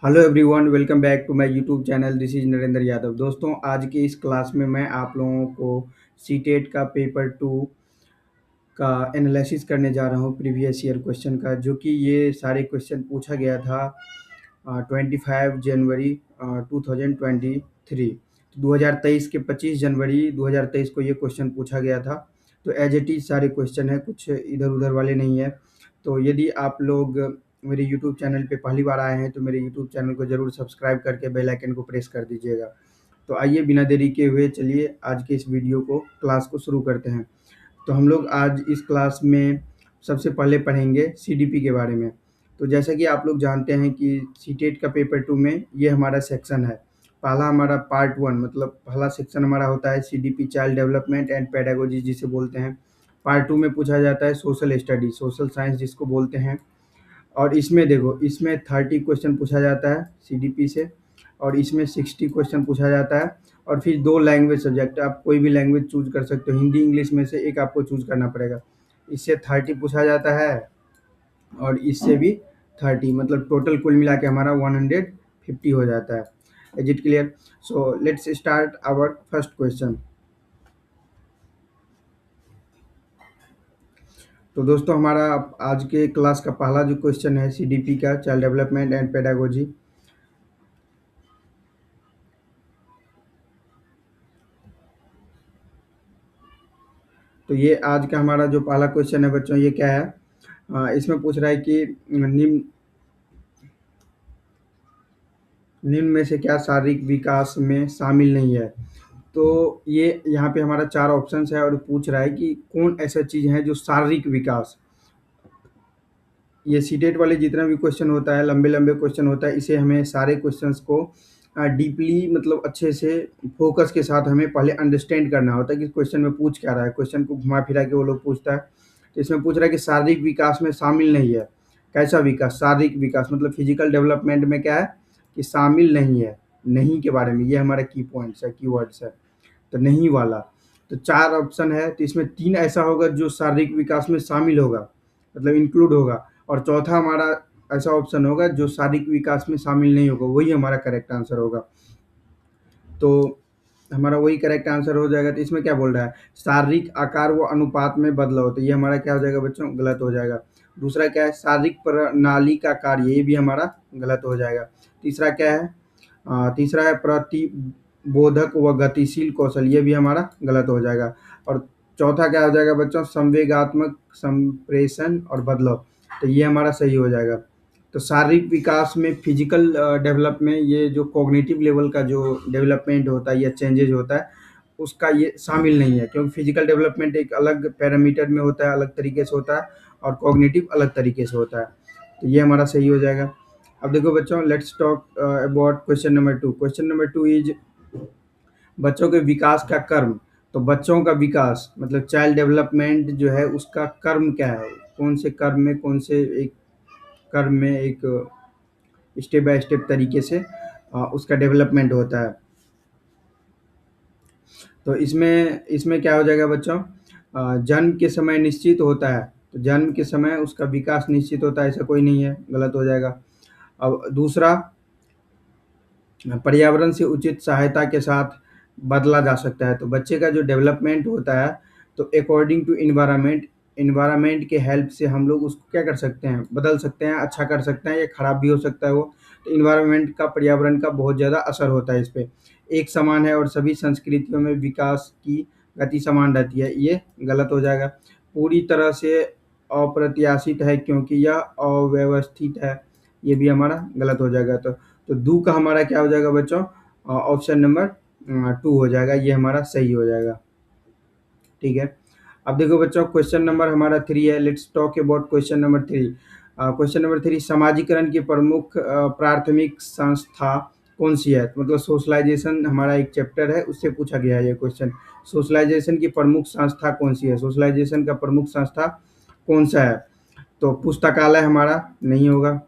Hello everyone, welcome back to my YouTube channel. This is Narendra Yadav. दोस्तों, आज की इस क्लास में मैं आप लोगों को सीटेट का पेपर 2 का एनालिसिस करने जा रहा हूँ, प्रीवियस ईयर क्वेश्चन का, जो कि ये सारे क्वेश्चन पूछा गया था 25 जनवरी 2023। 2023 के 25 जनवरी 2023 को ये क्वेश्चन पूछा गया था। तो एज इट इज़ सारे क्वेश्चन है, कुछ इधर उधर वाले नहीं है। तो यदि आप लोग मेरे यूट्यूब चैनल पे पहली बार आए हैं तो मेरे यूट्यूब चैनल को ज़रूर सब्सक्राइब करके बेल आइकन को प्रेस कर दीजिएगा। तो आइए बिना देरी के हुए चलिए आज के इस वीडियो को क्लास को शुरू करते हैं। तो हम लोग आज इस क्लास में सबसे पहले पढ़ेंगे सीडीपी के बारे में। तो जैसा कि आप लोग जानते हैं कि सीटेट का पेपर 2 में ये हमारा सेक्शन है। पहला हमारा पार्ट 1 मतलब पहला सेक्शन हमारा होता है CDP, child development and pedagogy जिसे बोलते हैं। पार्ट 2 में पूछा जाता है सोशल स्टडी, सोशल साइंस जिसको बोलते हैं। और इसमें देखो, इसमें 30 क्वेश्चन पूछा जाता है सीडीपी से, और इसमें 60 क्वेश्चन पूछा जाता है। और फिर 2 लैंग्वेज सब्जेक्ट, आप कोई भी लैंग्वेज चूज कर सकते हो, हिंदी इंग्लिश में से एक आपको चूज करना पड़ेगा। इससे 30 पूछा जाता है और इससे भी 30, मतलब टोटल कुल मिला के हमारा 150 हो जाता है। Is it clear? So let's start our first question. तो दोस्तों, हमारा आज के क्लास का पहला जो क्वेश्चन है सीडीपी का, चाइल्ड डेवलपमेंट एंड पेडागोजी। तो ये आज का हमारा जो पहला क्वेश्चन है बच्चों, ये क्या है? इसमें पूछ रहा है कि निम्न निम्न में से क्या शारीरिक विकास में शामिल नहीं है? तो ये यहाँ पे हमारा 4 ऑप्शंस है और पूछ रहा है कि कौन ऐसा चीज़ है जो शारीरिक विकास। ये सीटेट वाले जितना भी क्वेश्चन होता है, लंबे लंबे क्वेश्चन होता है, इसे हमें सारे क्वेश्चंस को डीपली मतलब अच्छे से फोकस के साथ हमें पहले अंडरस्टैंड करना होता है कि क्वेश्चन में पूछ क्या रहा है। क्वेश्चन को घुमा फिरा के वो लोग पूछता है। तो इसमें पूछ रहा है कि शारीरिक विकास में शामिल नहीं है। कैसा विकास? शारीरिक विकास मतलब फिजिकल डेवलपमेंट में क्या है कि शामिल नहीं है। नहीं के बारे में ये हमारा की पॉइंट्स है, की वर्ड्स है। तो नहीं वाला, तो 4 ऑप्शन है, तो इसमें 3 ऐसा होगा जो शारीरिक विकास में शामिल होगा, मतलब इंक्लूड होगा, और चौथा हमारा ऐसा ऑप्शन होगा जो शारीरिक विकास में शामिल नहीं होगा, वही हमारा करेक्ट आंसर होगा। तो हमारा वही करेक्ट आंसर हो जाएगा। तो इसमें क्या बोल रहा है? शारीरिक आकार व अनुपात में बदलाव, तो ये हमारा क्या हो जाएगा बच्चों? गलत हो जाएगा। दूसरा क्या है? शारीरिक प्रणाली का कार्य, ये भी हमारा गलत हो जाएगा। तीसरा क्या है? तीसरा है प्रतिबोधक व गतिशील कौशल, ये भी हमारा गलत हो जाएगा। और चौथा क्या हो जाएगा बच्चों? संवेगात्मक संप्रेषण और बदलाव, तो ये हमारा सही हो जाएगा। तो शारीरिक विकास में फिजिकल डेवलपमेंट, ये जो कॉग्निटिव लेवल का जो डेवलपमेंट होता है या चेंजेज होता है, उसका ये शामिल नहीं है, क्योंकि फिजिकल डेवलपमेंट एक अलग पैरामीटर में होता है, अलग तरीके से होता है, और कॉग्निटिव अलग तरीके से होता है। तो ये हमारा सही हो जाएगा। अब देखो बच्चों, let's talk about question number 2। Question number 2 is बच्चों के विकास का कर्म। तो बच्चों का विकास मतलब चाइल्ड डेवलपमेंट जो है, उसका कर्म क्या है? कौन से कर्म में, कौन से एक कर्म में एक स्टेप बाय स्टेप तरीके से उसका डेवलपमेंट होता है। तो इसमें इसमें क्या हो जाएगा बच्चों? जन्म के समय निश्चित होता है, तो जन्म के समय उसका विकास निश्चित होता है, ऐसा कोई नहीं है, गलत हो जाएगा। अब दूसरा, पर्यावरण से उचित सहायता के साथ बदला जा सकता है। तो बच्चे का जो डेवलपमेंट होता है, तो अकॉर्डिंग टू इन्वायरमेंट, इन्वायरमेंट के हेल्प से हम लोग उसको क्या कर सकते हैं? बदल सकते हैं, अच्छा कर सकते हैं, या खराब भी हो सकता है वो। तो इन्वायरमेंट का, पर्यावरण का बहुत ज़्यादा असर होता है इस पे। एक समान है और सभी संस्कृतियों में विकास की गति समान रहती है, ये गलत हो जाएगा। पूरी तरह से अप्रत्याशित है क्योंकि यह अव्यवस्थित है, ये भी हमारा गलत हो जाएगा। तो दू का हमारा क्या हो जाएगा बच्चों? ऑप्शन नंबर 2 हो जाएगा, ये हमारा सही हो जाएगा। ठीक है। अब देखो बच्चों, क्वेश्चन नंबर हमारा 3 है। Let's talk about question number 3। Question number 3, समाजीकरण की प्रमुख प्राथमिक संस्था कौन सी है? तो मतलब सोशलाइजेशन हमारा एक चैप्टर है, उससे पूछा गया है ये क्वेश्चन। सोशलाइजेशन की प्रमुख संस्था कौन सी है? सोशलाइजेशन का प्रमुख संस्था कौन सा है? तो पुस्तकालय हमारा नहीं होगा,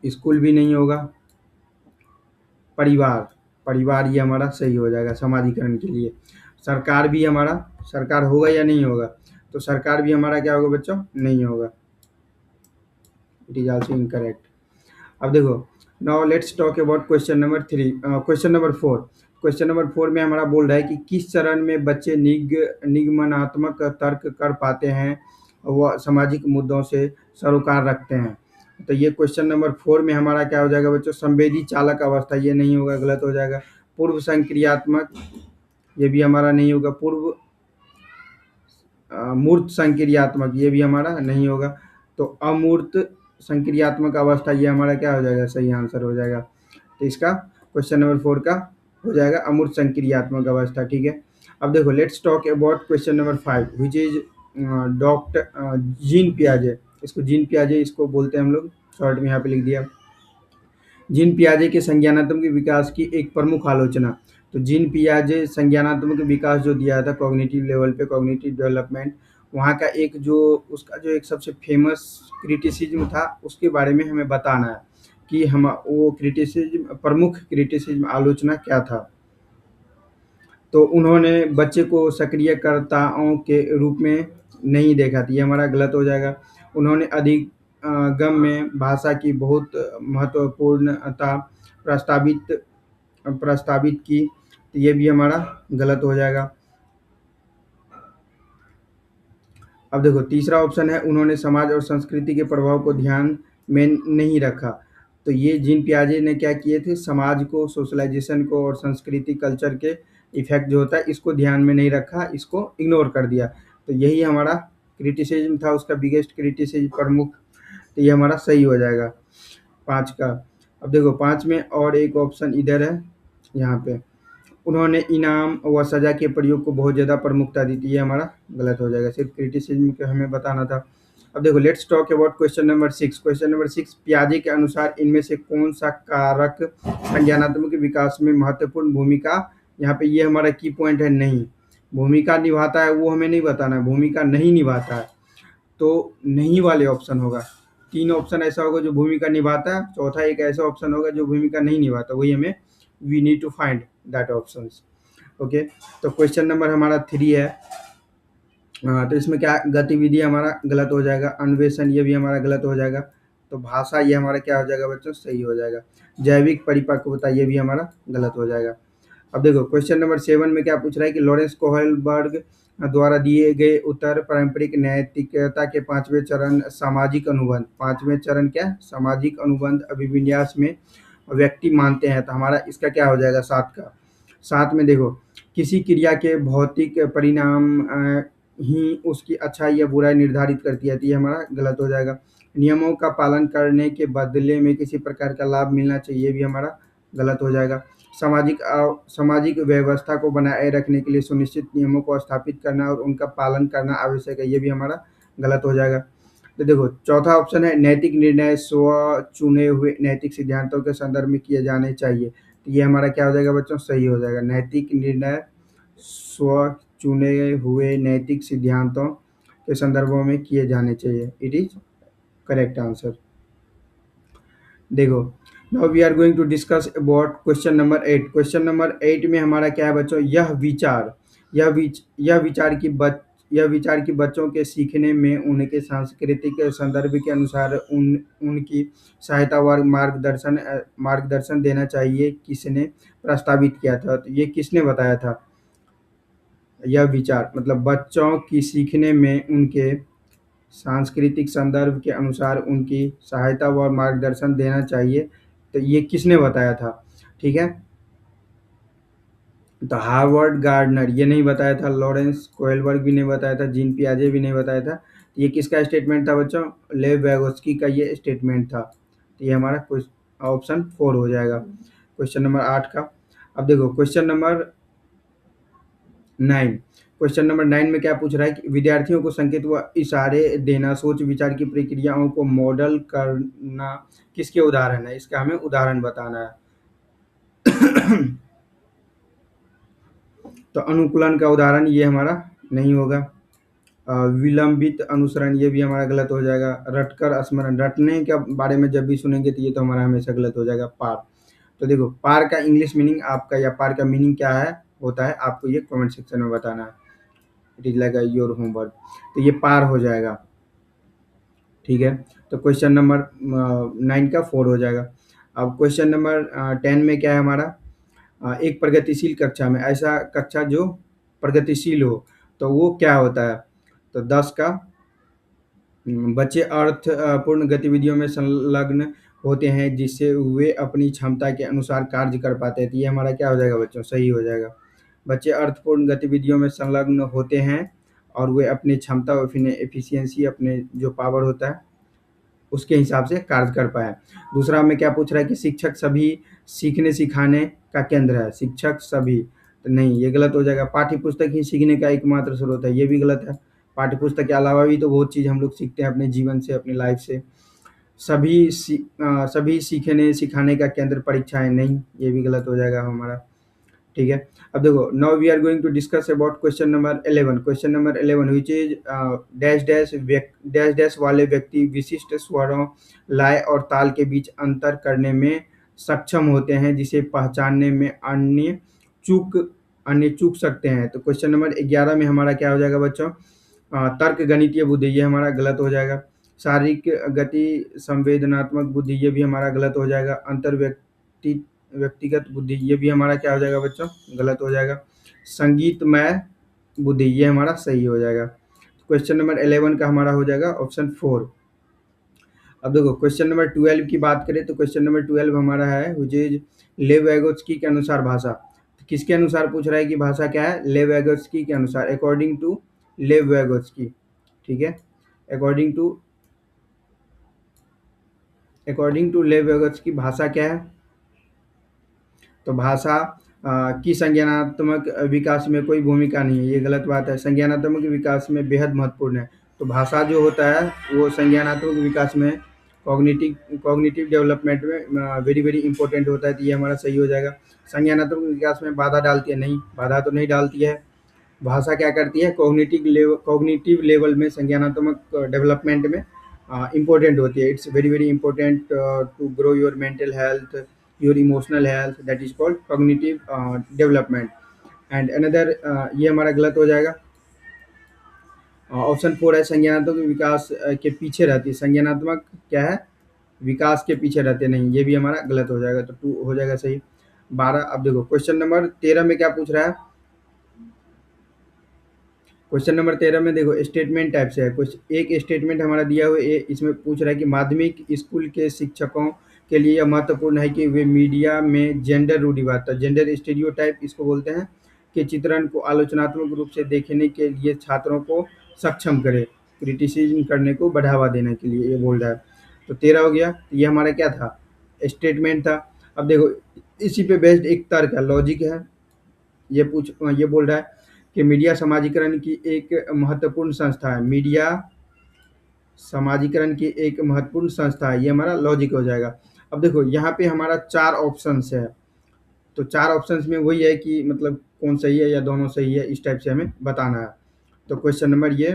स्कूल भी नहीं होगा, परिवार, परिवार ये हमारा सही हो जाएगा समाजीकरण के लिए। सरकार भी हमारा, सरकार होगा या नहीं होगा? तो सरकार भी हमारा क्या होगा बच्चों? नहीं होगा, इट इज ऑल्सो इनकरेक्ट। अब देखो, now let's talk about question number 4। Question number 4 में हमारा बोल रहा है कि किस चरण में बच्चे निगमनात्मक तर्क कर पाते हैं व सामाजिक मुद्दों से सरोकार रखते हैं। तो ये क्वेश्चन नंबर 4 में हमारा क्या हो जाएगा बच्चों, संवेदी चालक अवस्था, ये नहीं होगा, गलत हो जाएगा। पूर्व संक्रियात्मक, ये भी हमारा नहीं होगा। पूर्व मूर्त संक्रियात्मक, ये भी हमारा नहीं होगा। तो अमूर्त संक्रियात्मक अवस्था, ये हमारा क्या हो जाएगा, सही आंसर हो जाएगा। तो इसका क्वेश्चन नंबर 4 का हो जाएगा अमूर्त संक्रियात्मक अवस्था, ठीक है। अब देखो let's talk about question number 5 which is doctor Jean पियाजे। इसको जीन पियाजे इसको बोलते हैं हम लोग, शॉर्ट में यहाँ पे लिख दिया। जीन पियाजे के संज्ञानात्मक विकास की एक प्रमुख आलोचना। तो जीन पियाजे संज्ञानात्मक विकास जो दिया था कॉग्निटिव लेवल पे, कॉग्निटिव डेवलपमेंट, वहाँ का एक जो उसका जो एक सबसे फेमस क्रिटिसिज्म था उसके बारे में हमें बताना है कि हम वो क्रिटिसिज्म, प्रमुख क्रिटिसिज्म आलोचना क्या था। तो उन्होंने बच्चे को सक्रियकर्ताओं के रूप में नहीं देखा था, ये हमारा गलत हो जाएगा। उन्होंने अधिक गम में भाषा की बहुत महत्वपूर्णता प्रस्तावित प्रस्तावित की, तो ये भी हमारा गलत हो जाएगा। अब देखो तीसरा ऑप्शन है, उन्होंने समाज और संस्कृति के प्रभाव को ध्यान में नहीं रखा। तो ये जीन पियाजे ने क्या किए थे, समाज को, सोशलाइजेशन को और संस्कृति कल्चर के इफेक्ट जो होता है इसको ध्यान में नहीं रखा, इसको इग्नोर कर दिया। तो यही हमारा क्रिटिसिज्म था, उसका बिगेस्ट क्रिटिसिज्म, प्रमुख। तो ये हमारा सही हो जाएगा 5 का। अब देखो 5 में और एक ऑप्शन इधर है, यहाँ पे उन्होंने इनाम व सज़ा के प्रयोग को बहुत ज़्यादा प्रमुखता दी थी, ये हमारा गलत हो जाएगा, सिर्फ क्रिटिसिज्म के हमें बताना था। अब देखो let's talk about question number 6। Question number 6, पियाजे के अनुसार इनमें से कौन सा कारक संज्ञानात्मक विकास में महत्वपूर्ण भूमिका, यहाँ पे ये हमारा की पॉइंट है, नहीं भूमिका निभाता है, वो हमें नहीं बताना है, भूमिका नहीं निभाता है। तो नहीं वाले ऑप्शन होगा। 3 ऑप्शन ऐसा होगा जो भूमिका निभाता है, चौथा एक ऐसा ऑप्शन होगा जो भूमिका नहीं निभाता, वही हमें we need to find that options. Okay, तो क्वेश्चन नंबर हमारा 3 है। तो इसमें क्या गतिविधि हमारा गलत हो जाएगा, अन्वेषण ये भी हमारा गलत हो जाएगा। तो भाषा ये हमारा क्या हो जाएगा बच्चों, सही हो जाएगा। जैविक परिपक्वता ये भी हमारा गलत हो जाएगा। अब देखो क्वेश्चन नंबर 7 में क्या पूछ रहा है कि लॉरेंस कोहलबर्ग द्वारा दिए गए उत्तर पारंपरिक नैतिकता के 5वें चरण सामाजिक अनुबंध, 5वें चरण क्या, सामाजिक अनुबंध अभिविन्यास में व्यक्ति मानते हैं। तो हमारा इसका क्या हो जाएगा, 7 का। 7 में देखो किसी क्रिया के भौतिक परिणाम ही उसकी अच्छाई या बुराई निर्धारित करती है, तो ये हमारा गलत हो जाएगा। नियमों का पालन करने के बदले में किसी प्रकार का लाभ मिलना चाहिए, भी हमारा गलत हो जाएगा। सामाजिक व्यवस्था को बनाए रखने के लिए सुनिश्चित नियमों को स्थापित करना और उनका पालन करना आवश्यक है, ये भी हमारा गलत हो जाएगा। तो देखो चौथा ऑप्शन है, नैतिक निर्णय स्व चुने हुए नैतिक सिद्धांतों के संदर्भ में किए जाने चाहिए। तो ये हमारा क्या हो जाएगा बच्चों, सही हो जाएगा। नैतिक निर्णय स्व चुने हुए नैतिक सिद्धांतों के संदर्भों में किए जाने चाहिए, इट इज करेक्ट आंसर। देखो now we are going to discuss about question number 8। Question number 8 में हमारा क्या है बच्चों, यह विचार की बच्चों के सीखने में उनके सांस्कृतिक संदर्भ के अनुसार उनकी सहायता व मार्गदर्शन देना चाहिए, किसने प्रस्तावित किया था। तो ये किसने बताया था, यह विचार मतलब बच्चों की सीखने में उनके सांस्कृतिक संदर्भ के अनुसार उनकी सहायता व मार्गदर्शन देना चाहिए, तो ये किसने बताया था, ठीक है। तो हार्वर्ड गार्डनर ये नहीं बताया था, लॉरेंस कोहेलबर्ग भी नहीं बताया था, जीन पियाजे भी नहीं बताया था। तो ये किसका स्टेटमेंट था बच्चों, लेव वैगोस्की का ये स्टेटमेंट था। तो ये हमारा ऑप्शन 4 हो जाएगा क्वेश्चन नंबर 8 का। अब देखो क्वेश्चन नंबर 9। क्वेश्चन नंबर 9 में क्या पूछ रहा है कि विद्यार्थियों को संकेत व इशारे देना, सोच विचार की प्रक्रियाओं को मॉडल करना किसके उदाहरण है, इसका हमें उदाहरण बताना है। तो अनुकूलन का उदाहरण ये हमारा नहीं होगा। विलंबित अनुसरण ये भी हमारा गलत हो जाएगा। रटकर स्मरण, रटने के बारे में जब भी सुनेंगे तो ये तो हमारा हमेशा गलत हो जाएगा। पार, तो देखो पार का इंग्लिश मीनिंग आपका, या पार का मीनिंग क्या है होता है, आपको ये कमेंट सेक्शन में बताना है, it is like your homework. तो ये पार हो जाएगा, ठीक है। तो क्वेश्चन नंबर 9 का 4 हो जाएगा। अब क्वेश्चन नंबर 10 में क्या है हमारा, एक प्रगतिशील कक्षा में, ऐसा कक्षा जो प्रगतिशील हो, तो वो क्या होता है? तो 10 का बच्चे पूर्ण गतिविधियों में संलग्न होते हैं जिससे वे अपनी क्षमता के अनुसार कार्य कर पाते हैं। तो ये हमारा क्या हो जाएगा बच्चों? सही हो जाएगा। बच्चे अर्थपूर्ण गतिविधियों में संलग्न होते हैं और वे अपनी क्षमता और एफिशिएंसी, अपने जो पावर होता है उसके हिसाब से कार्य कर पाए। दूसरा हमें क्या पूछ रहा है कि शिक्षक सभी सीखने सिखाने का केंद्र है। शिक्षक सभी, तो नहीं, ये गलत हो जाएगा। पाठ्य पुस्तक ही सीखने का एकमात्र स्रोत है, ये भी गलत है। पाठ्य पुस्तक के अलावा भी तो बहुत चीज़ हम लोग सीखते हैं अपने जीवन से, अपनी लाइफ से। सभी सीखने सिखाने का केंद्र परीक्षाएं, नहीं, ये भी गलत हो जाएगा हमारा। ठीक है। अब देखो, now we are going to discuss about question number 11। Question number 11 is dash dash dash डैश वाले व्यक्ति विशिष्ट स्वरों, लय और ताल के बीच अंतर करने में सक्षम होते हैं जिसे पहचानने में चूक अन्य चूक सकते हैं। तो क्वेश्चन नंबर 11 में हमारा क्या हो जाएगा बच्चों? तर्क गणितीय बुद्धि, ये हमारा गलत हो जाएगा। शारीरिक गति, संवेदनात्मक बुद्धि, ये भी हमारा गलत हो जाएगा। अंतर व्यक्तिगत बुद्धि, ये भी हमारा क्या हो जाएगा बच्चों? गलत हो जाएगा। संगीतमय बुद्धि, ये हमारा सही हो जाएगा। क्वेश्चन नंबर 11 का हमारा हो जाएगा ऑप्शन 4। अब देखो, क्वेश्चन नंबर 12 की बात करें तो क्वेश्चन नंबर 12 हमारा है व्हिच इज लेव वैगोत्स्की के अनुसार भाषा। तो किसके अनुसार पूछ रहा है कि भाषा क्या है? लेव वैगोत्स्की के अनुसार, अकॉर्डिंग टू लेव वैगोत्स्की। ठीक है, अकॉर्डिंग टू लेव वैगोत्स्की भाषा क्या है? तो भाषा की संज्ञानात्मक विकास में कोई भूमिका नहीं है, ये गलत बात है। संज्ञानात्मक विकास में बेहद महत्वपूर्ण है। तो भाषा जो होता है वो संज्ञानात्मक विकास में, कॉग्निटिव डेवलपमेंट में वेरी वेरी इंपॉर्टेंट होता है। तो ये हमारा सही हो जाएगा। संज्ञानात्मक विकास में बाधा डालती है? नहीं, बाधा तो नहीं डालती है। भाषा क्या करती है? कॉग्निटिव लेवल में, संज्ञानात्मक डेवलपमेंट में इम्पोर्टेंट होती है। It's very very important to grow your mental health, your emotional health, that is called cognitive development. And another, ये हमारा गलत हो जाएगा। ऑप्शन 4 है संज्ञानात्मक विकास के पीछे रहती है। संज्ञानात्मक क्या है? विकास के पीछे रहते नहीं, ये भी हमारा गलत हो जाएगा। तो 2 हो जाएगा सही। 12। अब देखो, क्वेश्चन नंबर 13 में क्या पूछ रहा है? क्वेश्चन नंबर 13 में देखो, स्टेटमेंट टाइप से है कुछ। एक स्टेटमेंट हमारा दिया हुआ है, इसमें पूछ रहा है कि माध्यमिक स्कूल के शिक्षकों के लिए यह महत्वपूर्ण है कि वे मीडिया में जेंडर रूढ़िवादिता, जेंडर स्टीरियोटाइप इसको बोलते हैं, के चित्रण को आलोचनात्मक रूप से देखने के लिए छात्रों को सक्षम करे, क्रिटिसिज्म करने को बढ़ावा देने के लिए, ये बोल रहा है। तो 13 हो गया। तो ये हमारा क्या था? स्टेटमेंट था। अब देखो, इसी पे बेस्ड एक तर्क है, लॉजिक है। ये बोल रहा है कि मीडिया समाजीकरण की एक महत्वपूर्ण संस्था है। मीडिया समाजीकरण की एक महत्वपूर्ण संस्था है, ये हमारा लॉजिक हो जाएगा। अब देखो, यहाँ पे हमारा 4 ऑप्शंस है। तो 4 ऑप्शंस में वही है कि मतलब कौन सही है या दोनों सही है, इस टाइप से हमें बताना है। तो क्वेश्चन नंबर ये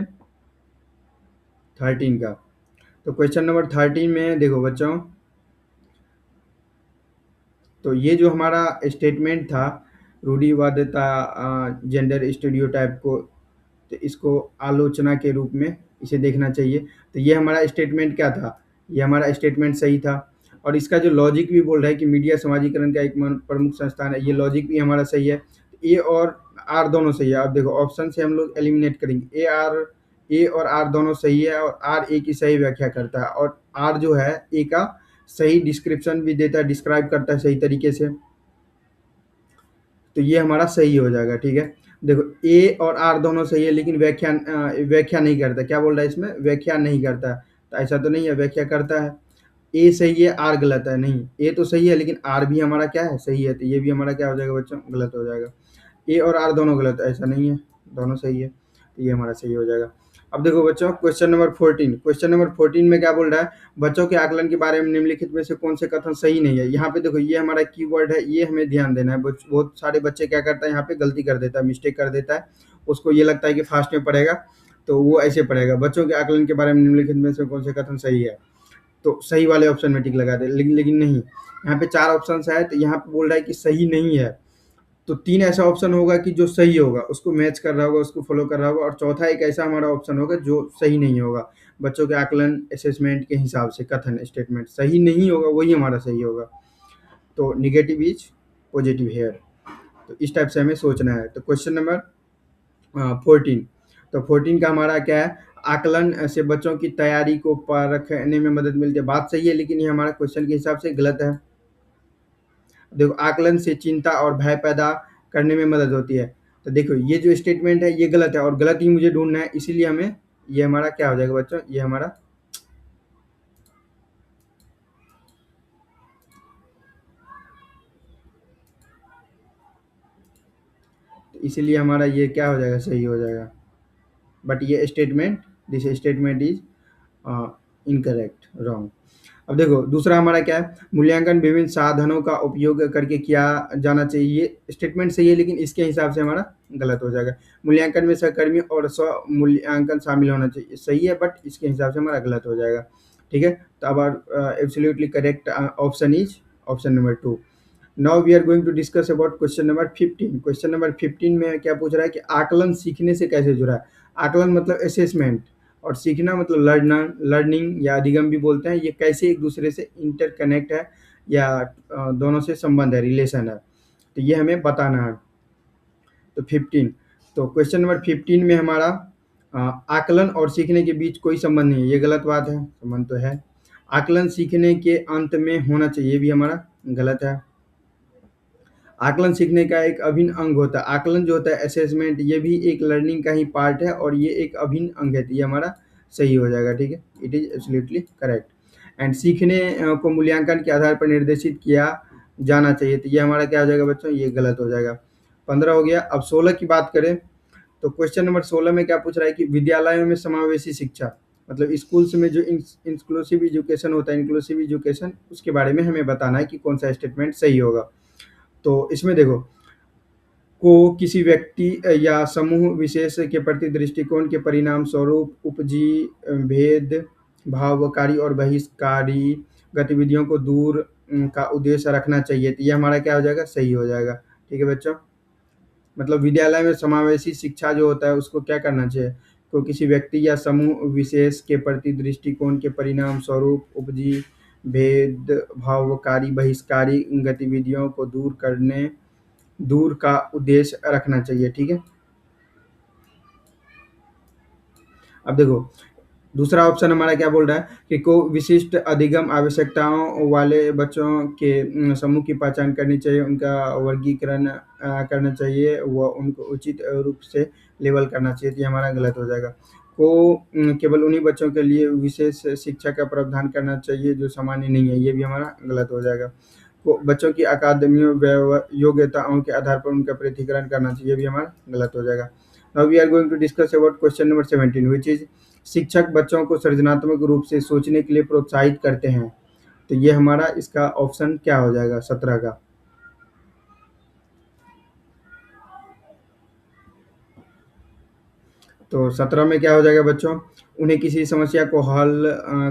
13 का, तो क्वेश्चन नंबर 13 में देखो बच्चों, तो ये जो हमारा स्टेटमेंट था, रूढ़िवादिता, जेंडर स्टीरियोटाइप को, तो इसको आलोचना के रूप में इसे देखना चाहिए। तो ये हमारा स्टेटमेंट क्या था? ये हमारा स्टेटमेंट सही था। और इसका जो लॉजिक भी बोल रहा है कि मीडिया समाजीकरण का एक प्रमुख संस्थान है, ये लॉजिक भी हमारा सही है। ए और आर दोनों सही है। अब देखो, ऑप्शन से हम लोग एलिमिनेट करेंगे। ए और आर दोनों सही है, और आर ए की सही व्याख्या करता है, और आर जो है ए का सही डिस्क्रिप्शन भी देता है, डिस्क्राइब करता है सही तरीके से। तो ये हमारा सही हो जाएगा। ठीक है, देखो, ए और आर दोनों सही है, लेकिन व्याख्या नहीं करता। क्या बोल रहा है इसमें? व्याख्या नहीं करता। तो ऐसा तो नहीं है, व्याख्या करता है। ए सही है, आर गलत है? नहीं, ए तो सही है, लेकिन आर भी हमारा क्या है? सही है। तो ये भी हमारा क्या हो जाएगा बच्चों? गलत हो जाएगा। ए और आर दोनों गलत है, ऐसा नहीं है, दोनों सही है। तो ये हमारा सही हो जाएगा। अब देखो बच्चों, क्वेश्चन नंबर 14। क्वेश्चन नंबर 14 में क्या बोल रहा है? बच्चों के आकलन के बारे में निम्नलिखित में से कौन से कथन सही नहीं है? यहाँ पे देखो, ये हमारा कीवर्ड है, ये हमें ध्यान देना है। बहुत सारे बच्चे क्या करता है, यहाँ पे गलती कर देता है, मिस्टेक कर देता है। उसको ये लगता है कि फास्ट में पढ़ेगा, तो वो ऐसे पढ़ेगा, बच्चों के आकलन के बारे में निम्नलिखित में से कौन से कथन सही है, तो सही वाले ऑप्शन में टिक लगा दे। लेकिन नहीं, यहाँ पे 4 ऑप्शन है, तो यहाँ पे बोल रहा है कि सही नहीं है। तो 3 ऐसा ऑप्शन होगा कि जो सही होगा, उसको मैच कर रहा होगा, उसको फॉलो कर रहा होगा, और चौथा एक ऐसा हमारा ऑप्शन होगा जो सही नहीं होगा। बच्चों के आकलन असेसमेंट के हिसाब से कथन स्टेटमेंट सही नहीं होगा, वही हमारा सही होगा। तो नेगेटिव इज पॉजिटिव हेयर। तो इस टाइप से हमें सोचना है। तो क्वेश्चन नंबर 14। तो 14 का हमारा क्या है, आकलन से बच्चों की तैयारी को परखने में मदद मिलती है। बात सही है, लेकिन ये हमारा क्वेश्चन के हिसाब से गलत है। देखो, आकलन से चिंता और भय पैदा करने में मदद होती है। तो देखो, ये जो स्टेटमेंट है ये गलत है और गलत ही मुझे ढूंढना है, इसीलिए हमें ये हमारा क्या हो जाएगा बच्चों, ये हमारा इसीलिए हमारा ये क्या हो जाएगा, सही हो जाएगा। बट ये statement, this statement is incorrect, wrong. अब देखो, दूसरा हमारा क्या है, मूल्यांकन विभिन्न साधनों का उपयोग करके किया जाना चाहिए। ये स्टेटमेंट सही है, लेकिन इसके हिसाब से हमारा गलत हो जाएगा। मूल्यांकन में सहकर्मी और स्व मूल्यांकन शामिल होना चाहिए, सही है, बट इसके हिसाब से हमारा गलत हो जाएगा। ठीक है, तो अब absolutely correct option is option number 2। Now we are going to discuss about question number 15। Question number 15 में क्या पूछ रहा है कि आकलन सीखने से कैसे जुड़ा है। आकलन मतलब असेसमेंट, और सीखना मतलब लर्निंग या अधिगम भी बोलते हैं। ये कैसे एक दूसरे से इंटरकनेक्ट है या दोनों से संबंध है, रिलेशन है, तो ये हमें बताना है। तो 15, तो क्वेश्चन नंबर 15 में हमारा आकलन और सीखने के बीच कोई संबंध नहीं है, ये गलत बात है। संबंध तो है। आकलन सीखने के अंत में होना चाहिए, ये भी हमारा गलत है। आकलन सीखने का एक अभिन्न अंग होता है। आकलन जो होता है, असेसमेंट, ये भी एक लर्निंग का ही पार्ट है और ये एक अभिन्न अंग है, तो ये हमारा सही हो जाएगा। ठीक है, it is absolutely correct. And सीखने को मूल्यांकन के आधार पर निर्देशित किया जाना चाहिए, तो ये हमारा क्या हो जाएगा बच्चों, ये गलत हो जाएगा। 15 हो गया। अब 16 की बात करें, तो क्वेश्चन नंबर 16 में क्या पूछ रहा है कि विद्यालयों में समावेशी शिक्षा, मतलब स्कूल्स में जो इंक्लूसिव एजुकेशन होता है, इंक्लूसिव एजुकेशन, उसके बारे में हमें बताना है कि कौन सा स्टेटमेंट सही होगा। तो इसमें देखो, को किसी व्यक्ति या समूह विशेष के प्रति दृष्टिकोण के परिणाम स्वरूप उपजी भेद भावकारी और बहिष्कारी गतिविधियों को दूर का उद्देश्य रखना चाहिए, तो ये हमारा क्या हो जाएगा, सही हो जाएगा। ठीक है बच्चों, मतलब विद्यालय में समावेशी शिक्षा जो होता है उसको क्या करना चाहिए, तो किसी व्यक्ति या समूह विशेष के प्रति दृष्टिकोण के परिणाम स्वरूप उपजी भेदभावकारी बहिष्कारी गतिविधियों को दूर का उद्देश्य रखना चाहिए। ठीक है, अब देखो, दूसरा ऑप्शन हमारा क्या बोल रहा है कि को विशिष्ट अधिगम आवश्यकताओं वाले बच्चों के समूह की पहचान करनी चाहिए, उनका वर्गीकरण करना चाहिए, व उनको उचित रूप से लेबल करना चाहिए, तो ये हमारा गलत हो जाएगा। को केवल उन्हीं बच्चों के लिए विशेष शिक्षा का प्रावधान करना चाहिए जो सामान्य नहीं है, ये भी हमारा गलत हो जाएगा। को बच्चों की अकादमियों योग्यताओं के आधार पर उनका पृथक्करण करना चाहिए, ये भी हमारा गलत हो जाएगा। Now we are going to discuss about question number 17 which is शिक्षक बच्चों को सृजनात्मक रूप से सोचने के लिए प्रोत्साहित करते हैं, तो ये हमारा इसका ऑप्शन क्या हो जाएगा 17 का। तो 17 में क्या हो जाएगा बच्चों, उन्हें किसी समस्या को हल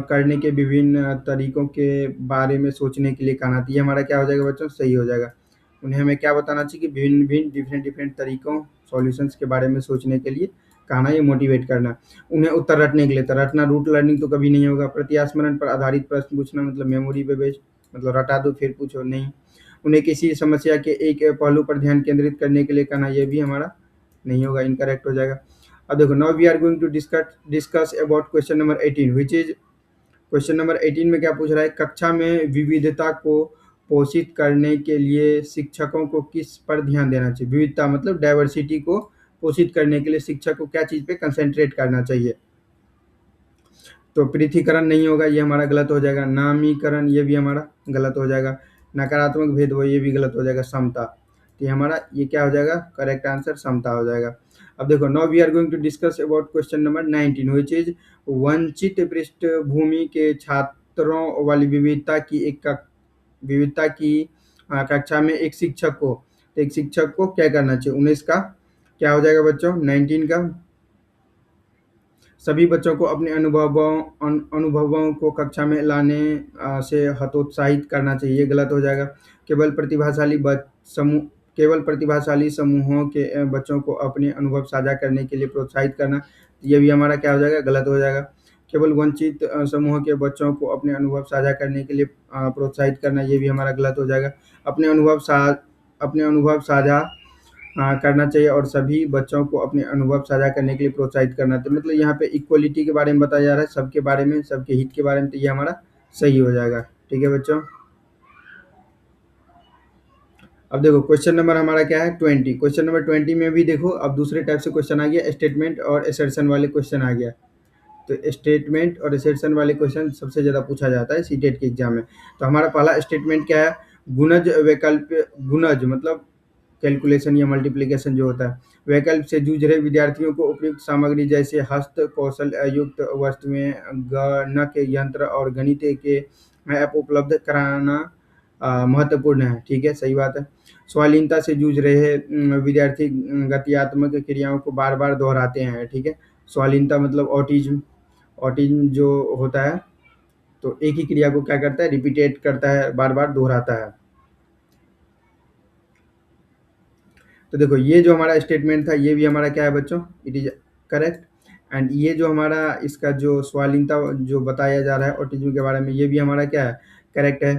करने के विभिन्न तरीकों के बारे में सोचने के लिए कहना, तो ये हमारा क्या हो जाएगा बच्चों, सही हो जाएगा। उन्हें हमें क्या बताना चाहिए कि भिन्न भिन्न डिफरेंट डिफरेंट तरीकों सॉल्यूशंस के बारे में सोचने के लिए कहना, ये मोटिवेट करना। उन्हें उत्तर रटने के लिए, तो रटना रूट लर्निंग तो कभी नहीं होगा। प्रत्यास्मरण पर आधारित प्रश्न पूछना, मतलब मेमोरी पे बेस्ड, मतलब रटा दो फिर पूछो, नहीं। उन्हें किसी समस्या के एक पहलू पर ध्यान केंद्रित करने के लिए कहना, ये भी हमारा नहीं होगा, इनकरेक्ट हो जाएगा। अब देखो, now we are going to discuss about question number 18 which is question number 18 में क्या पूछ रहा है, कक्षा में विविधता को पोषित करने के लिए शिक्षकों को किस पर ध्यान देना चाहिए। विविधता मतलब डाइवर्सिटी को पोषित करने के लिए शिक्षक को क्या चीज़ पे कंसंट्रेट करना चाहिए, तो पृथकीकरण नहीं होगा, ये हमारा गलत हो जाएगा। नामीकरण, ये भी हमारा गलत हो जाएगा। नकारात्मक भेद वो, ये भी गलत हो जाएगा। समता, तो ये हमारा ये क्या हो जाएगा, करेक्ट आंसर समता हो जाएगा। अब देखो, now we are going to discuss about question number 19 which is वंचित पृष्ठभूमि के छात्रों वाली विविधता की कक्षा में एक शिक्षक को क्या करना चाहिए। 19 का क्या हो जाएगा बच्चों, 19 का सभी बच्चों को अपने अनुभवों को कक्षा में लाने से हतोत्साहित करना चाहिए, ये गलत हो जाएगा। केवल समूह केवल प्रतिभाशाली समूहों के बच्चों को अपने अनुभव साझा करने के लिए प्रोत्साहित करना, ये भी हमारा क्या हो जाएगा, गलत हो जाएगा। केवल वंचित समूह के बच्चों को अपने अनुभव साझा करने के लिए प्रोत्साहित करना, ये भी हमारा गलत हो जाएगा। अपने अनुभव सा अपने अनुभव साझा करना चाहिए और सभी बच्चों को अपने अनुभव साझा करने के लिए प्रोत्साहित करना। तो मतलब यहाँ पे इक्वलिटी के बारे में बताया जा रहा है, सबके बारे में, सबके हित के बारे में, तो ये हमारा सही हो जाएगा। ठीक है बच्चों। अब देखो क्वेश्चन नंबर हमारा क्या है 20। क्वेश्चन नंबर 20 में भी देखो अब दूसरे टाइप से क्वेश्चन आ गया, स्टेटमेंट और असर्शन वाले क्वेश्चन आ गया। तो स्टेटमेंट और असर्शन वाले क्वेश्चन सबसे ज़्यादा पूछा जाता है सीटेट के एग्जाम में। तो हमारा पहला स्टेटमेंट क्या है, गुणज वैकल्प, गुणज मतलब कैलकुलेशन या मल्टीप्लिकेशन जो होता है, वैकल्प से जूझ रहे विद्यार्थियों को उपयुक्त सामग्री जैसे हस्त कौशल युक्त वस्तुएं, गणक यंत्र और गणित के ऐप उपलब्ध कराना महत्वपूर्ण है। ठीक है, सही बात है। स्वालीनता से जूझ रहे विद्यार्थी गत्यात्मक क्रियाओं को बार बार दोहराते हैं। ठीक है, स्वालीनता मतलब ऑटिज्म, ऑटिज्म जो होता है तो एक ही क्रिया को क्या करता है, रिपीटेट करता है, बार बार दोहराता है। तो देखो ये जो हमारा स्टेटमेंट था ये भी हमारा क्या है बच्चों, इट इज करेक्ट। एंड ये जो हमारा इसका जो स्वालीनता जो बताया जा रहा है ऑटिज्म के बारे में, ये भी हमारा क्या है, करेक्ट है।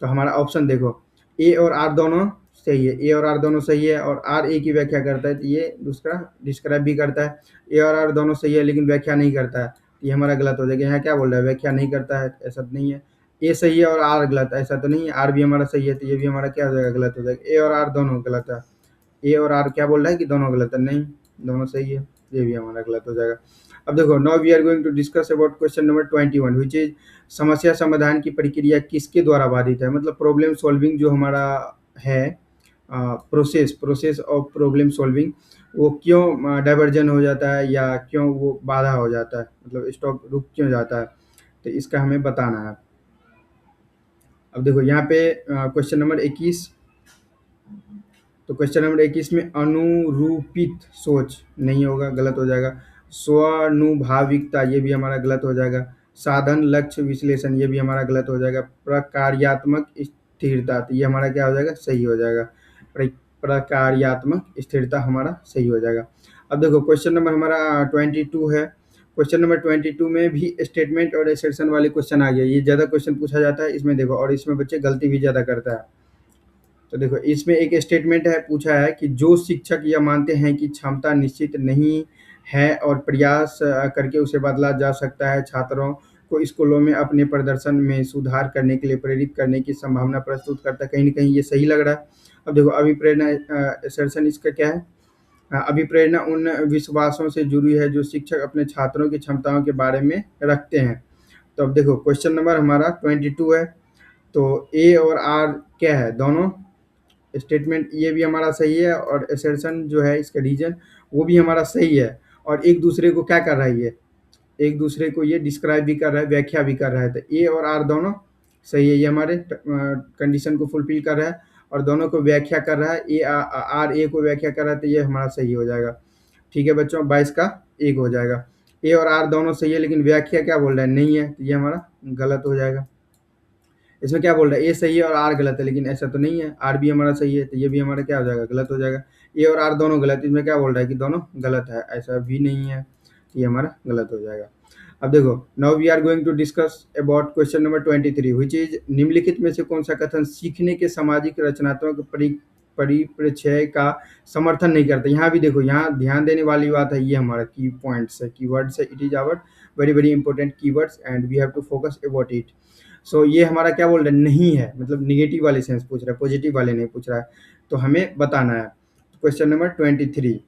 तो हमारा ऑप्शन देखो, ए और आर दोनों सही है, ए और आर दोनों सही है, और आर ए की व्याख्या करता है, तो ये दूसरा डिस्क्राइब भी करता है। ए और आर दोनों सही है लेकिन व्याख्या नहीं करता है, तो ये हमारा गलत हो जाएगा। यहाँ क्या बोल रहा है, व्याख्या नहीं करता है, ऐसा तो नहीं है। ए सही है और आर गलत है, ऐसा तो नहीं है। आर भी हमारा सही है, तो ये भी हमारा क्या हो जाएगा, गलत हो जाएगा। ए और आर दोनों गलत है। ए और आर क्या बोल रहा है कि दोनों गलत है, नहीं, दोनों सही है, ये भी हमारा गलत हो जाएगा। अब देखो, now we are going to discuss about question number 21 which is समस्या समाधान की प्रक्रिया किसके द्वारा बाधित है। मतलब प्रॉब्लम सॉल्विंग जो हमारा है, process process of problem solving, वो क्यों डाइवर्जन हो जाता है या क्यों वो बाधा हो जाता है, मतलब स्टॉप, रुक क्यों जाता है, तो इसका हमें बताना है। अब देखो यहाँ पे क्वेश्चन नंबर 21, तो क्वेश्चन नंबर 21 में अनुरूपित सोच नहीं होगा, गलत हो जाएगा। स्वानुभाविकता ये भी हमारा गलत हो जाएगा। साधन लक्ष्य विश्लेषण ये भी हमारा गलत हो जाएगा। प्रकार्यात्मक स्थिरता, तो ये हमारा क्या हो जाएगा, सही हो जाएगा। प्रकार्यात्मक स्थिरता हमारा सही हो जाएगा। अब देखो क्वेश्चन नंबर हमारा 22 है। क्वेश्चन नंबर 22 में भी स्टेटमेंट और एक्सेप्शन वाले क्वेश्चन आ गया। ये ज़्यादा क्वेश्चन पूछा जाता है इसमें देखो, और इसमें बच्चे गलती भी ज़्यादा करता है। तो देखो इसमें एक स्टेटमेंट है, पूछा है कि जो शिक्षक यह मानते हैं कि क्षमता निश्चित नहीं है और प्रयास करके उसे बदला जा सकता है, छात्रों को स्कूलों में अपने प्रदर्शन में सुधार करने के लिए प्रेरित करने की संभावना प्रस्तुत करता है, कहीं ना कहीं ये सही लग रहा है। अब देखो अभिप्रेरणा असर्शन इसका क्या है, अभिप्रेरणा उन विश्वासों से जुड़ी है जो शिक्षक अपने छात्रों की क्षमताओं के बारे में रखते हैं। तो अब देखो क्वेश्चन नंबर हमारा 22 है। तो ए और आर क्या है, दोनों स्टेटमेंट ये भी हमारा सही है, और असर्शन जो है इसका रीजन वो भी हमारा सही है। और एक दूसरे को क्या कर रहा है, ये एक दूसरे को ये डिस्क्राइब भी कर रहा है, व्याख्या भी कर रहा है। तो ए और आर दोनों सही है, ये हमारे कंडीशन को फुलफिल कर रहा है और दोनों को व्याख्या कर रहा है। ए आर ए को व्याख्या कर रहा है, तो ये हमारा सही हो जाएगा। ठीक है बच्चों, 22 का एक हो जाएगा। ए और आर दोनों सही है लेकिन व्याख्या क्या बोल रहा है, नहीं है, तो ये हमारा गलत हो जाएगा। इसमें क्या बोल रहा है, ए सही है और आर गलत है, लेकिन ऐसा तो नहीं है, आर भी हमारा सही है, तो ये भी हमारा क्या हो जाएगा, गलत हो जाएगा। ए और आर दोनों गलत, इसमें क्या बोल रहा है कि दोनों गलत है, ऐसा भी नहीं है, तो ये हमारा गलत हो जाएगा। अब देखो, now we are going to discuss about question number 23 which is निम्नलिखित में से कौन सा कथन सीखने के सामाजिक रचनात्मक परिप्रेक्ष्य का समर्थन नहीं करता। यहाँ भी देखो, यहाँ ध्यान देने वाली बात है, ये हमारा की पॉइंट्स है, कीवर्ड्स है, it is our very very important keywords and we have to focus about it. So ये हमारा क्या बोल रहा है, नहीं है, मतलब निगेटिव वाले सेंस पूछ रहा है, पॉजिटिव वाले नहीं पूछ रहा है, तो हमें बताना है। क्वेश्चन नंबर 23,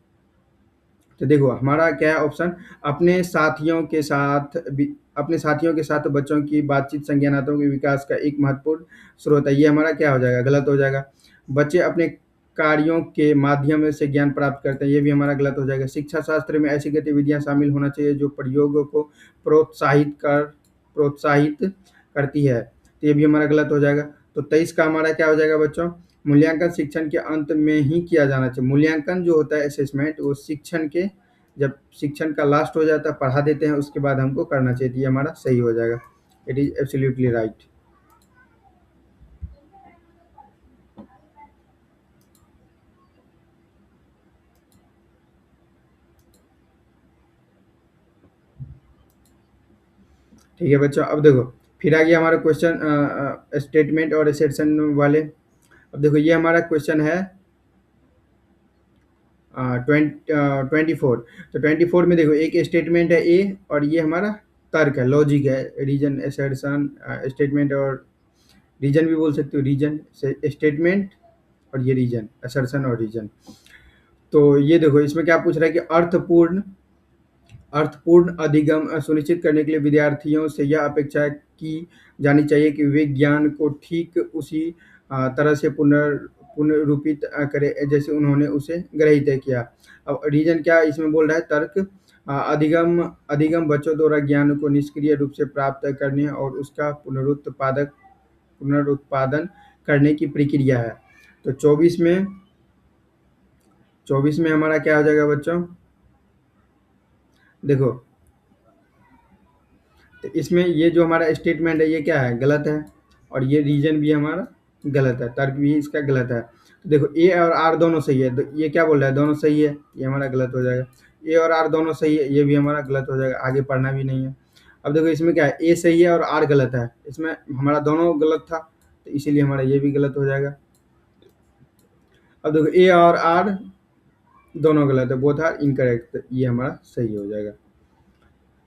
तो देखो हमारा क्या है ऑप्शन, अपने साथियों के साथ अपने साथियों के साथ बच्चों की बातचीत संज्ञानात्मक विकास का एक महत्वपूर्ण स्रोत है, ये हमारा क्या हो जाएगा, गलत हो जाएगा। बच्चे अपने कार्यों के माध्यम से ज्ञान प्राप्त करते हैं, ये भी हमारा गलत हो जाएगा। शिक्षा शास्त्र में ऐसी गतिविधियां शामिल होना चाहिए जो प्रयोग को प्रोत्साहित करती है, तो ये भी हमारा गलत हो जाएगा। तो 23 का हमारा क्या हो जाएगा बच्चों, मूल्यांकन शिक्षण के अंत में ही किया जाना चाहिए। मूल्यांकन जो होता है असेसमेंट, वो शिक्षण के, जब शिक्षण का लास्ट हो जाता है, पढ़ा देते हैं, उसके बाद हमको करना चाहिए, तो ये हमारा सही हो जाएगा। It is absolutely right. ठीक है बच्चों, अब देखो फिर आ गया हमारा क्वेश्चन स्टेटमेंट और एसेट्शन वाले। अब देखो ये हमारा क्वेश्चन है 24। तो 24 में देखो एक स्टेटमेंट है ए, और ये हमारा तर्क है, लॉजिक है, रीजन एसर्शन स्टेटमेंट, और रीजन भी बोल सकते हो, रीजन स्टेटमेंट और ये रीजन असर्शन और रीजन। तो ये देखो इसमें क्या पूछ रहा है कि अर्थपूर्ण अधिगम सुनिश्चित करने के लिए विद्यार्थियों से यह अपेक्षा की जानी चाहिए कि वे ज्ञान को ठीक उसी तरह से पुनर्रूपित करें जैसे उन्होंने उसे ग्रहित किया। अब रीजन क्या इसमें बोल रहा है, तर्क अधिगम अधिगम बच्चों द्वारा ज्ञान को निष्क्रिय रूप से प्राप्त करने और उसका पुनरुत्पादन करने की प्रक्रिया है। तो 24 में हमारा क्या हो जाएगा बच्चों, देखो तो इसमें ये जो हमारा स्टेटमेंट है ये क्या है, गलत है, और ये रीजन भी हमारा गलत है, तर्क भी इसका गलत है। तो देखो ए और आर दोनों सही है, तो ये क्या बोल रहा है, दोनों सही है, ये हमारा गलत हो जाएगा। ए और आर दोनों सही है, ये भी हमारा गलत हो जाएगा, आगे पढ़ना भी नहीं है। अब देखो इसमें क्या है, ए सही है और आर गलत है, इसमें हमारा दोनों गलत था, तो इसीलिए हमारा ये भी गलत हो जाएगा। अब देखो ए और आर दोनों गलत है, बोथ आर इनकरेक्ट, तो ये हमारा सही हो जाएगा।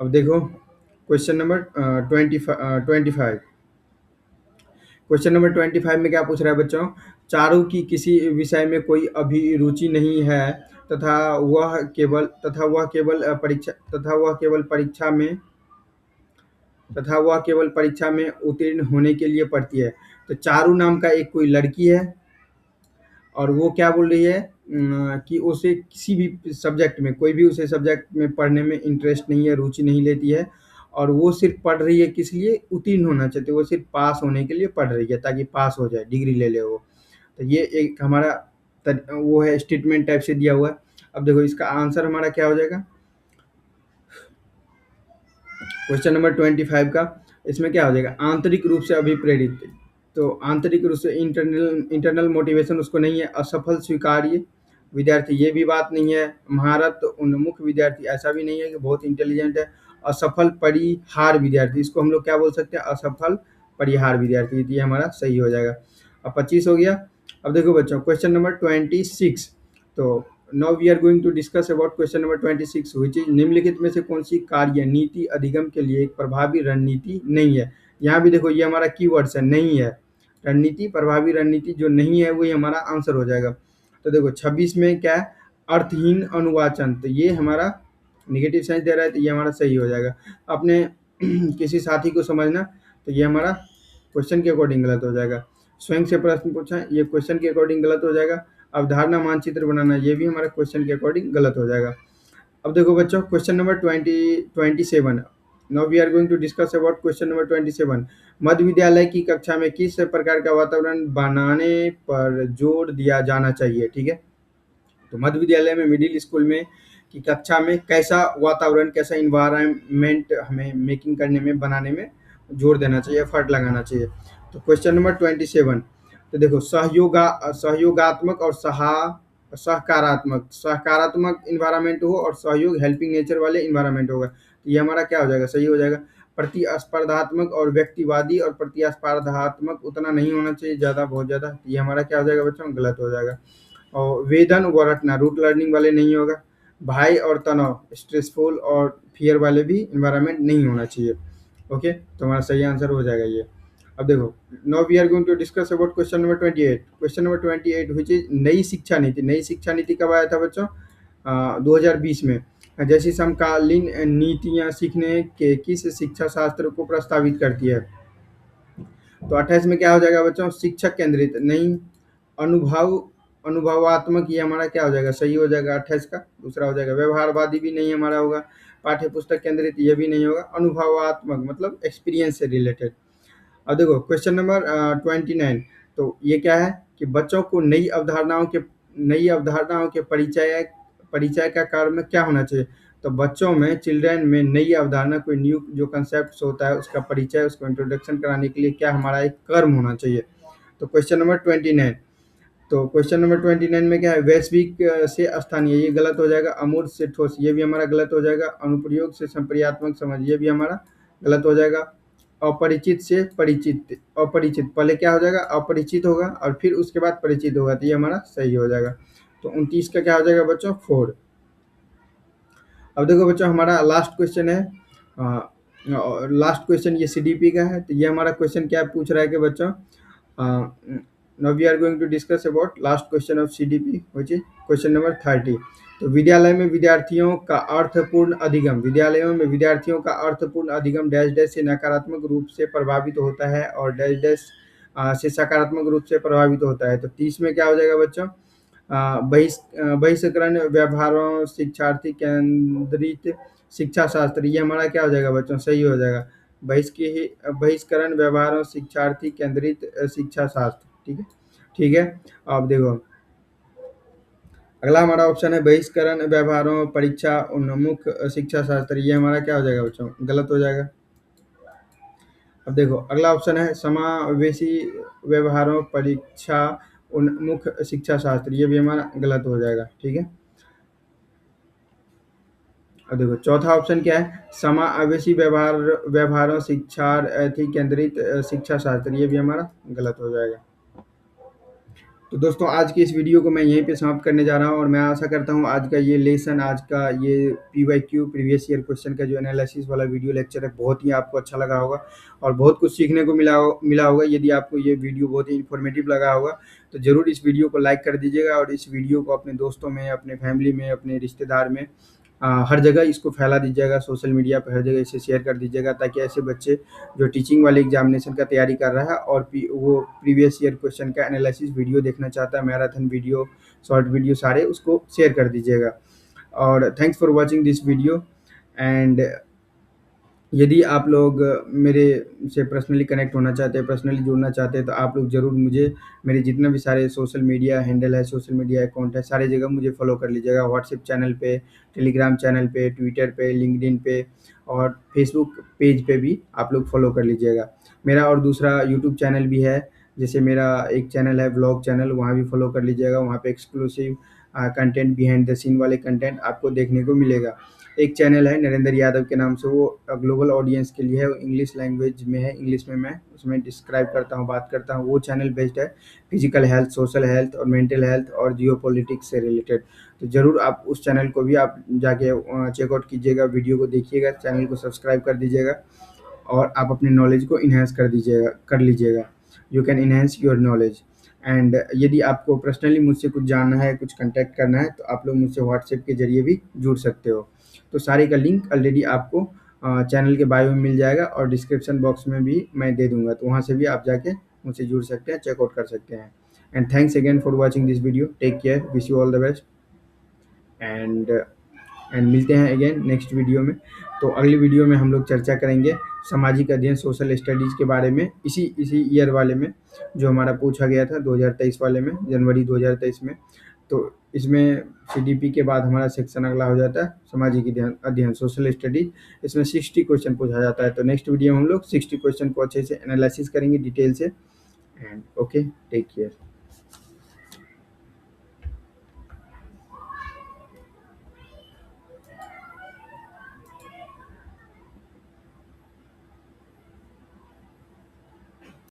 अब देखो क्वेश्चन नंबर 25। क्वेश्चन नंबर 25 में क्या पूछ रहा है बच्चों, चारू की किसी विषय में कोई अभिरुचि नहीं है तथा वह केवल परीक्षा में उत्तीर्ण होने के लिए पढ़ती है। तो चारू नाम का एक कोई लड़की है, और वो क्या बोल रही है कि उसे किसी भी सब्जेक्ट में, कोई भी उसे सब्जेक्ट में पढ़ने में इंटरेस्ट नहीं है, रुचि नहीं लेती है, और वो सिर्फ पढ़ रही है किस लिए, उत्तीर्ण होना चाहती है, वो सिर्फ पास होने के लिए पढ़ रही है ताकि पास हो जाए, डिग्री ले ले वो। तो ये एक हमारा वो है, स्टेटमेंट टाइप से दिया हुआ है। अब देखो इसका आंसर हमारा क्या हो जाएगा, क्वेश्चन नंबर 25 का, इसमें क्या हो जाएगा, आंतरिक रूप से अभिप्रेरित। तो आंतरिक रूप से इंटरनल मोटिवेशन उसको नहीं है, असफल स्वीकार्य विद्यार्थी ये भी बात नहीं है, महारत उन्मुख विद्यार्थी ऐसा भी नहीं है कि बहुत इंटेलिजेंट है, असफल परिहार विद्यार्थी, इसको हम लोग क्या बोल सकते हैं, असफल परिहार विद्यार्थी, ये हमारा सही हो जाएगा। अब 25 हो गया। अब देखो बच्चों क्वेश्चन नंबर 26। तो now we are going to discuss about question number 26 which is, निम्नलिखित में से कौन सी कार्य नीति अधिगम के लिए एक प्रभावी रणनीति नहीं है। यहाँ भी देखो ये हमारा कीवर्ड्स है, नहीं है, रणनीति, प्रभावी रणनीति जो नहीं है वही हमारा आंसर हो जाएगा। तो देखो 26 में क्या है, अर्थहीन अनुवाचन, तो ये हमारा निगेटिव साइंस दे रहा है, तो ये हमारा सही हो जाएगा। अपने किसी साथी को समझना, तो ये हमारा क्वेश्चन के अकॉर्डिंग गलत हो जाएगा। स्वयं से प्रश्न पूछा, ये क्वेश्चन के अकॉर्डिंग गलत हो जाएगा। अवधारणा मानचित्र बनाना, ये भी हमारा क्वेश्चन के अकॉर्डिंग गलत हो जाएगा। अब देखो बच्चों question number 27। Now we are going to discuss about question number 27। मध्य विद्यालय की कक्षा में किस प्रकार का वातावरण बनाने पर जोर दिया जाना चाहिए, ठीक है। तो मध्य विद्यालय में, मिडिल स्कूल में की कक्षा में कैसा वातावरण, कैसा इन्वायरमेंट हमें मेकिंग करने में, बनाने में जोर देना चाहिए, एफर्ट लगाना चाहिए। तो क्वेश्चन नंबर 27, तो देखो सहयोगात्मक और सकारात्मक इन्वायरमेंट हो, और सहयोग हेल्पिंग नेचर वाले इन्वायरमेंट होगा, तो ये हमारा क्या हो जाएगा, सही हो जाएगा। प्रतिस्पर्धात्मक और व्यक्तिवादी, और प्रतिस्पर्धात्मक उतना नहीं होना चाहिए, ज़्यादा, बहुत ज़्यादा, ये हमारा क्या हो जाएगा बच्चों, गलत हो जाएगा। और वेदन व रटना, रूट लर्निंग वाले नहीं होगा। भय और तनाव, स्ट्रेसफुल और फियर वाले भी इन्वायरमेंट नहीं होना चाहिए। ओके, तो हमारा सही आंसर हो जाएगा ये। अब देखो now we are going to discuss about question number 28। Question number 28 which is, नई शिक्षा नीति। नई शिक्षा नीति कब आया था बच्चों, 2020 में। जैसी समकालीन नीतियाँ सीखने के किस शिक्षा शास्त्र को प्रस्तावित करती है। तो 28 में क्या हो जाएगा बच्चों, शिक्षक केंद्रित नहीं, अनुभवात्मक, ये हमारा क्या हो जाएगा, सही हो जाएगा 28 का, दूसरा हो जाएगा। व्यवहारवादी भी नहीं हमारा होगा। पाठ्य पुस्तक केंद्रित, ये भी नहीं होगा। अनुभवात्मक मतलब एक्सपीरियंस से रिलेटेड। अब देखो क्वेश्चन नंबर 29। तो ये क्या है कि बच्चों को नई अवधारणाओं के परिचय का कार्य में क्या होना चाहिए। तो बच्चों में, चिल्ड्रन में नई अवधारणा, कोई न्यू जो कंसेप्ट होता है उसका परिचय, उसको इंट्रोडक्शन कराने के लिए क्या हमारा एक कर्म होना चाहिए। तो क्वेश्चन नंबर 29। तो क्वेश्चन नंबर 29 में क्या है, वैश्विक से स्थानीय, ये गलत हो जाएगा। अमूर्त से ठोस, ये भी हमारा गलत हो जाएगा। अनुप्रयोग से संप्रयात्मक समझ, ये भी हमारा गलत हो जाएगा। अपरिचित से परिचित, अपरिचित पहले क्या हो जाएगा, अपरिचित होगा और फिर उसके बाद परिचित होगा, तो ये हमारा सही हो जाएगा। तो 29 का क्या हो जाएगा बच्चों, 4। अब देखो बच्चों हमारा लास्ट क्वेश्चन है, लास्ट क्वेश्चन ये सीडीपी का है। तो ये हमारा क्वेश्चन क्या पूछ रहा है कि बच्चों, now we are going to discuss about last question of CDP which is question number 30। तो विद्यालय में विद्यार्थियों का अर्थपूर्ण अधिगम, विद्यालयों में विद्यार्थियों का अर्थपूर्ण अधिगम डैश डैश से नकारात्मक रूप से प्रभावित होता है और डैश डैश से सकारात्मक रूप से प्रभावित होता है। तो 30 में क्या हो जाएगा बच्चों, बहिष्करण व्यवहारों शिक्षार्थी केंद्रित शिक्षा शास्त्र, ये हमारा क्या हो जाएगा बच्चों, सही हो जाएगा। बहिष्करण व्यवहारों शिक्षार्थी केंद्रित शिक्षा शास्त्र, ठीक है। ठीक है, अब देखो अगला हमारा ऑप्शन है बहिष्करण व्यवहारों परीक्षा उन्मुख शिक्षा शास्त्र, ये हमारा क्या हो जाएगा बच्चों, गलत हो जाएगा। अब देखो अगला ऑप्शन है समावेशी व्यवहारों परीक्षा उन्मुख शिक्षा शास्त्र, ये भी हमारा गलत हो जाएगा। ठीक है, अब देखो चौथा ऑप्शन क्या है, समावेशी व्यवहारों शिक्षार्थी केंद्रित शिक्षा शास्त्र, ये भी हमारा गलत हो जाएगा। तो दोस्तों आज की इस वीडियो को मैं यहीं पे समाप्त करने जा रहा हूँ और मैं आशा करता हूँ आज का ये लेसन, आज का ये पीवाईक्यू प्रीवियस ईयर क्वेश्चन का जो एनालिसिस वाला वीडियो लेक्चर है बहुत ही आपको अच्छा लगा होगा और बहुत कुछ सीखने को मिला होगा। यदि आपको ये वीडियो बहुत ही इन्फॉर्मेटिव लगा होगा तो ज़रूर इस वीडियो को लाइक कर दीजिएगा और इस वीडियो को अपने दोस्तों में, अपने फैमिली में, अपने रिश्तेदार में, हर जगह इसको फैला दीजिएगा, सोशल मीडिया पर हर जगह इसे शेयर कर दीजिएगा ताकि ऐसे बच्चे जो टीचिंग वाले एग्जामिनेशन का तैयारी कर रहा है और वो प्रीवियस ईयर क्वेश्चन का एनालिसिस वीडियो देखना चाहता है, मैराथन वीडियो, शॉर्ट वीडियो सारे उसको शेयर कर दीजिएगा। और thanks for watching this video. And यदि आप लोग मेरे से पर्सनली कनेक्ट होना चाहते हैं, पर्सनली जुड़ना चाहते हैं, तो आप लोग ज़रूर मुझे मेरे जितने भी सारे सोशल मीडिया हैंडल है, सोशल मीडिया अकाउंट है, सारी जगह मुझे फॉलो कर लीजिएगा। व्हाट्सएप चैनल पे, टेलीग्राम चैनल पे, ट्विटर पे, लिंक्डइन पे और फेसबुक पेज पे भी आप लोग फॉलो कर लीजिएगा। मेरा और दूसरा यूट्यूब चैनल भी है, जैसे मेरा एक चैनल है व्लॉग चैनल, वहाँ भी फॉलो कर लीजिएगा। वहाँ पे exclusive content, behind the scene वाले कंटेंट आपको देखने को मिलेगा। एक चैनल है नरेंद्र यादव के नाम से, वो ग्लोबल ऑडियंस के लिए है, वो इंग्लिश लैंग्वेज में है, इंग्लिश में मैं उसमें डिस्क्राइब करता हूँ, बात करता हूँ। वो चैनल बेस्ड है फिजिकल हेल्थ, सोशल हेल्थ और मेंटल हेल्थ और जियो पॉलिटिक्स से रिलेटेड। तो ज़रूर आप उस चैनल को भी आप जाके चेकआउट कीजिएगा, वीडियो को देखिएगा, चैनल को सब्सक्राइब कर दीजिएगा और आप अपने नॉलेज को इन्हेंस कर लीजिएगा। You can enhance your knowledge. And यदि आपको पर्सनली मुझसे कुछ जानना है, कुछ कांटेक्ट करना है, तो आप लोग मुझसे व्हाट्सएप के ज़रिए भी जुड़ सकते हो। तो सारे का लिंक ऑलरेडी आपको चैनल के बायो में मिल जाएगा और डिस्क्रिप्शन बॉक्स में भी मैं दे दूँगा, तो वहाँ से भी आप जाके मुझसे जुड़ सकते हैं, चेकआउट कर सकते हैं। And thanks again for watching this video. Take care, wish you all the best. And मिलते हैं अगेन नेक्स्ट वीडियो में। तो अगली वीडियो में हम लोग चर्चा करेंगे सामाजिक अध्ययन, सोशल स्टडीज़ के बारे में, इसी ईयर वाले में जो हमारा पूछा गया था 2023 वाले में, जनवरी 2023 में। तो इसमें सीडीपी के बाद हमारा सेक्शन अगला हो जाता है सामाजिक अध्ययन, सोशल स्टडीज। इसमें 60 क्वेश्चन पूछा जाता है। तो नेक्स्ट वीडियो में हम लोग 60 क्वेश्चन को अच्छे से एनालिसिस करेंगे डिटेल से। And okay, take care.